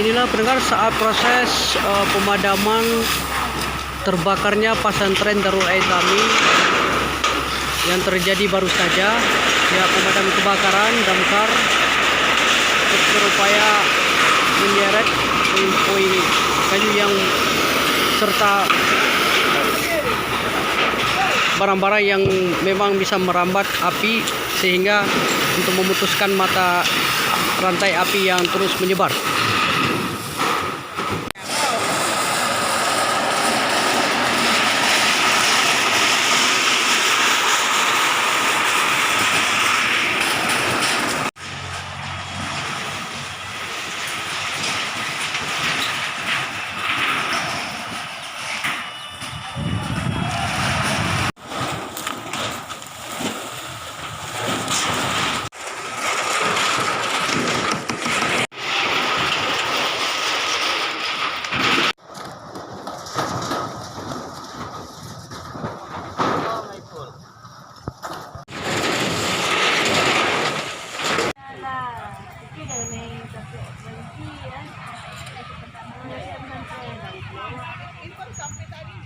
Inilah pendengar saat proses pemadaman terbakarnya pesantren Darul Aitami yang terjadi baru saja. Ya, pemadam kebakaran damkar berupaya menyeret puing-puing kayu yang serta barang-barang yang memang bisa merambat api sehingga untuk memutuskan mata rantai api yang terus menyebar. Info sampai tadi